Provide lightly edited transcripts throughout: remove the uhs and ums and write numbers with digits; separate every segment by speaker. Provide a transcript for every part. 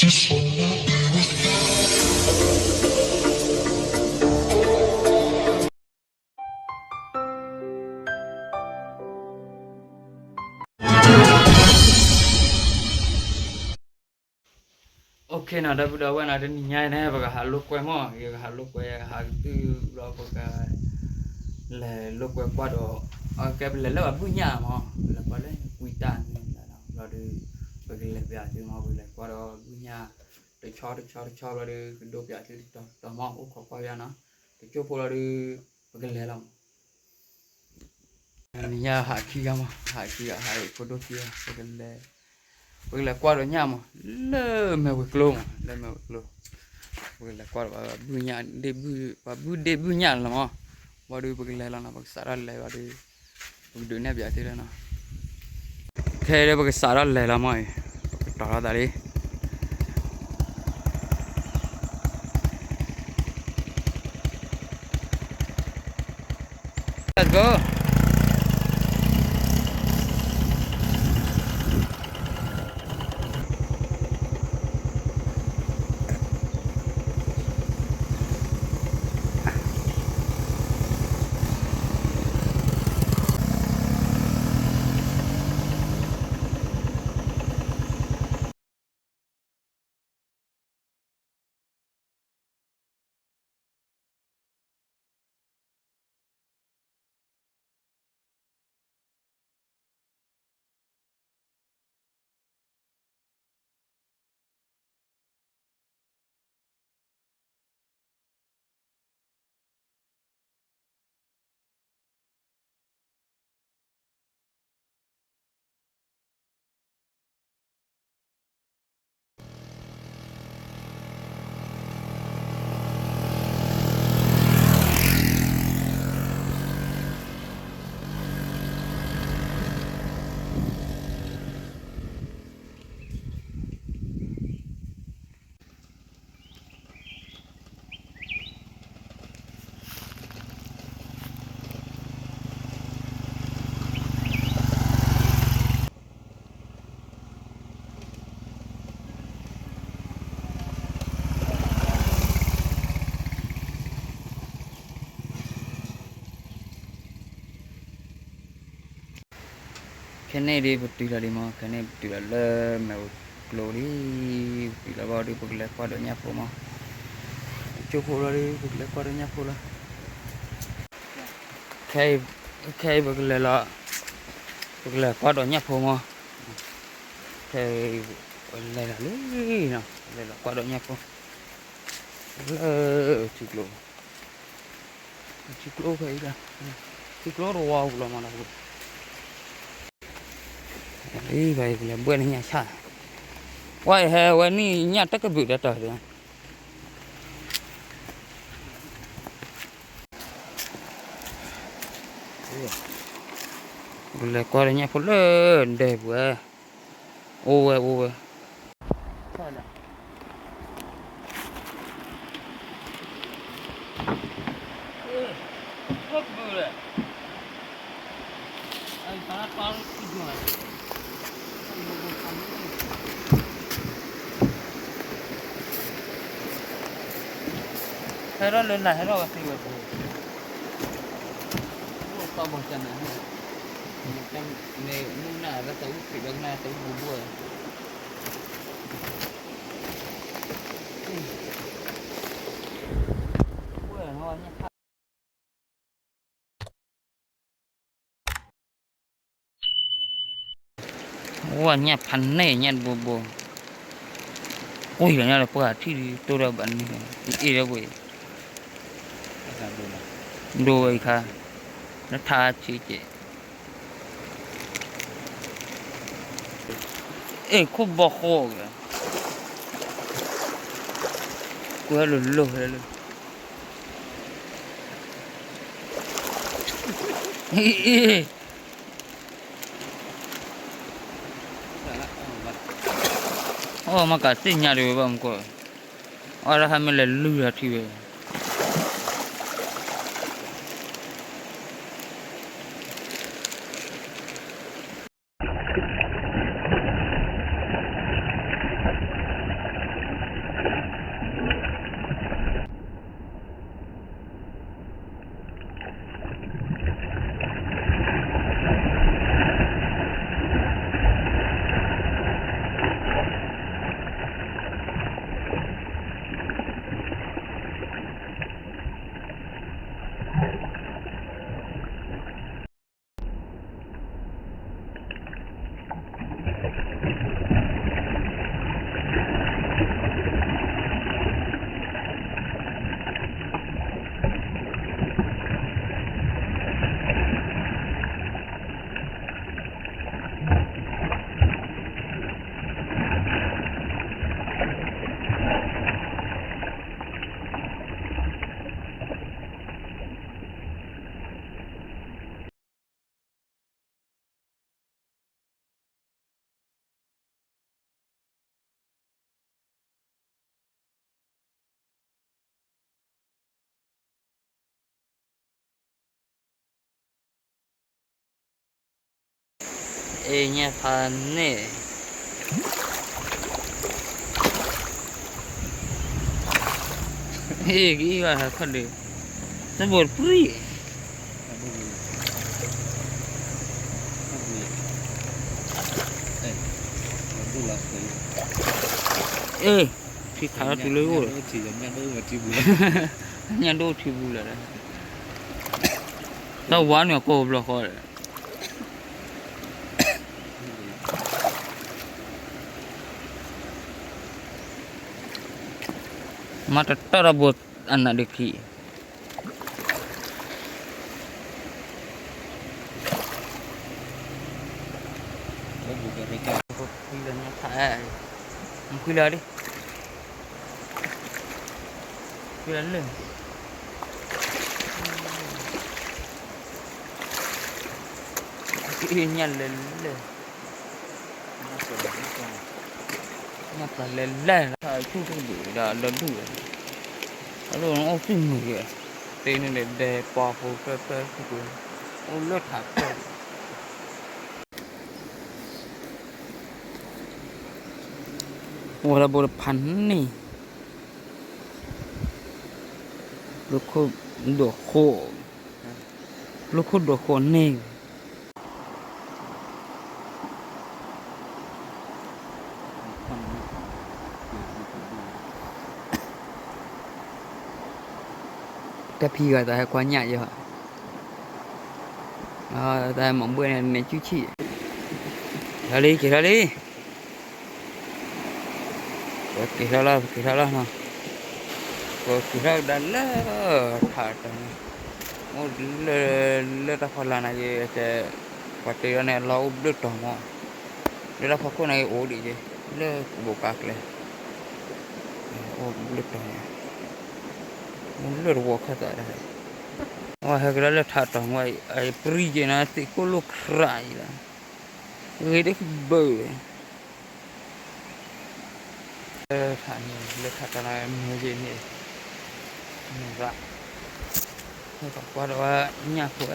Speaker 1: Oke, nah ada budawan ada ninya nih baga haluk kue mo, ya haluk kue hal tu lo baga le lo kue kuado, oke bela lo abunya mo, le pada kuitan lo de baga le biasa mo bela kuado abunya, de chor lo de do biasa to mo uko kau ya na, de coba lo de baga le lam. Ninya haki ya mo, haki ya hai kodo kia baga le. Bởi là qua rồi nhà mà lơ mèo vực lô mà lơ mèo vực lô bởi là qua rồi bự nhà để bự nhà là mà vào đây bởi là nó bởi sara lại vào đây bởi đứa này bây giờ nó thế đây bởi sara lại là mà đó là đấy let's go. Cái này đi một tí là đi mà cái này một tí là lơ mèo lô đi một tí là vào đi bực lẹ qua đỡ nhà phố mà chụp phố là đi bực lẹ qua đỡ nhà phố là cái bực lẹ là bực lẹ qua đỡ nhà phố mà cái lẹ là lý nào lẹ là qua đỡ nhà phố lơ chụp lô phải là chụp lô rồi wow là mà là đi vậy là bữa nay nhà xa quay hè quay ni nhà tất cả việc đã trời rồi lại qua đây nhà phố lớn đẹp quá ô thế đó lên này thế đó thì được to bằng chân này trong này lúc nào nó tới thì đông na tới buồn buồn ngon nhá ủa nhà phần này nhà buồn ôi nhà là qua thì tôi đã bận đi đâu vậy đôi kha nó tha chi chị ê không bỏ khô kìa quá lùn mà cả tin nhà đều bằng cô ở đây mình lại lừa thì về nya pane. Gila kan deh. Sebut puri. Si khá dulu rồi. Nhà đô thì bù là đấy. Tao quán nhỏ cô blo khỏi. Mata terabot anak deki. Kuilanya tak. Kuila đi. Kuila lên. Nhanh lên lên. Nhặt lên lên. Chú chú đuổi đã lớn đuổi. Đó là nó phim người. Tên này để bỏ phố phê phê phê. Nó lướt thả phê. Ủa là bộ phán này. Lúc khô đổ khổ. Lúc khô đổ khổ này. Cái phi gọi ta quá nhạy vậy hả? Ta mong bữa này chú chị. Ra đi, kìa ra đi. Kìa ra nè. Kìa ra đánh thả ra. Một lơ ta phát là này cái phát triển này lâu được trò mà. Lơ ta phát cô này ổ đi chứ. Lơ bộ cạc lên. Ổ được trò này. Lơ bộ khá ta đây. Wah, kalau lihat harta mai, pergi nanti kalau kerai lah, ini kebel. Tanya, lihat harta nak macam ni, murah. Kalau pada nyaku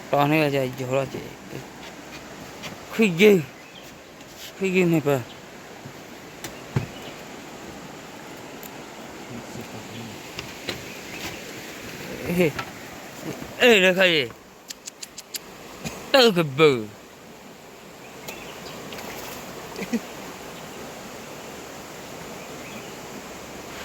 Speaker 1: tahun ni aja jual aja. Kiki ni apa? Đây cái gì? Tao cái bự.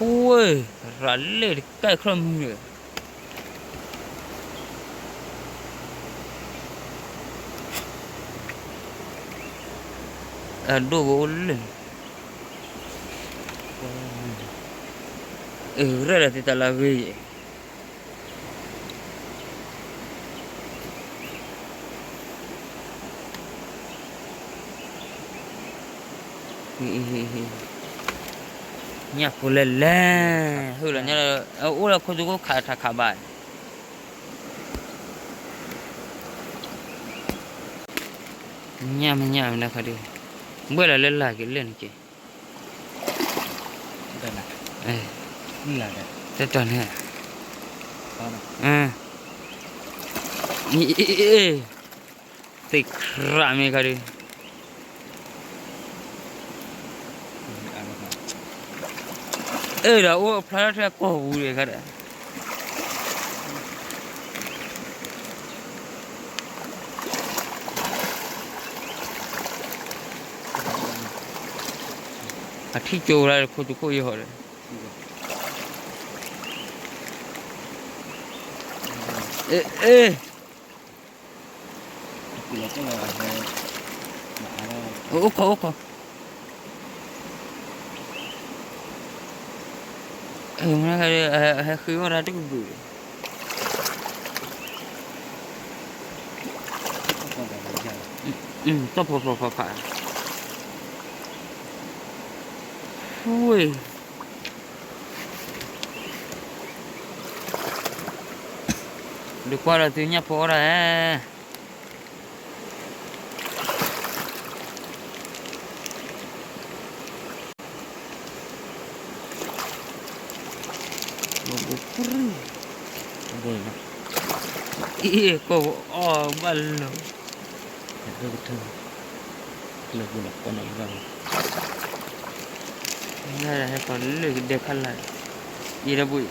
Speaker 1: Ui, rắn lên cái không nữa. Đồ lên. Ra là thì ta là gì? Nhà cô lên lên, hư là nhà là cô chú có khả bài. Nhà mình đã khá đi, bữa là lên lại cái lên kì.
Speaker 2: Đây này, như là đây.
Speaker 1: Thế tròn hả? Thì khả mẹ khá đi. Dah, pelajar saya kau boleh kada. Athi cora kau tu kau ihor. Oka. Mana ada khi mà ra cái bự. Top phải. Ui. Được qua là từ nhà phố ra. Iya kau, ballo.
Speaker 2: betul. Lagu nak kono bang.
Speaker 1: Nah, kalau lu dia kalah. Ira boy.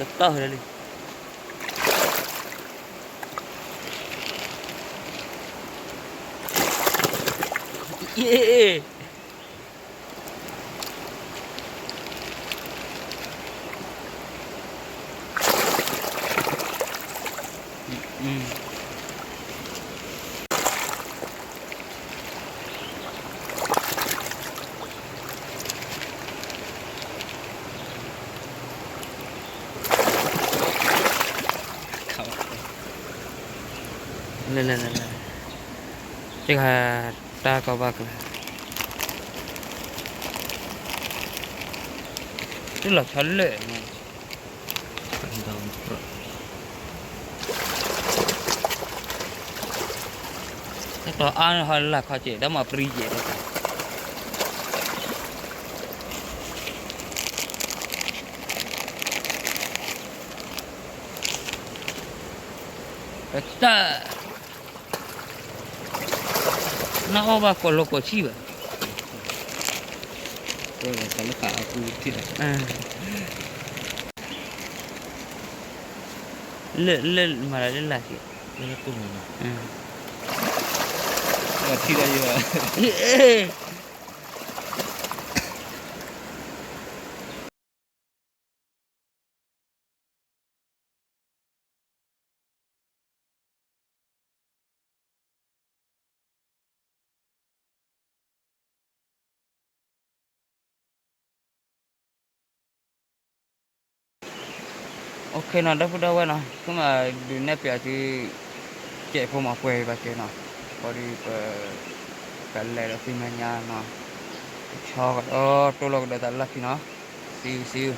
Speaker 1: Tetap dah ni. Yeah.
Speaker 2: Kau.
Speaker 1: Lah. Cakap tak kau bakal. Itulah salah.
Speaker 2: Daun perut.
Speaker 1: Kalau an hal lah kau cek, dah mau pergi je. Tak. Nak apa kalau kau ciba?
Speaker 2: Kalau kak aku tidak.
Speaker 1: Le malah lelah sih.
Speaker 2: Ini tu mana? Tidak juga.
Speaker 1: Okay, nak dah dah na. Cuma dunia piati cek pun apa yang baca na. Kori kalau dah filmnya na. Cakap tolong dah tak lagi na. See you.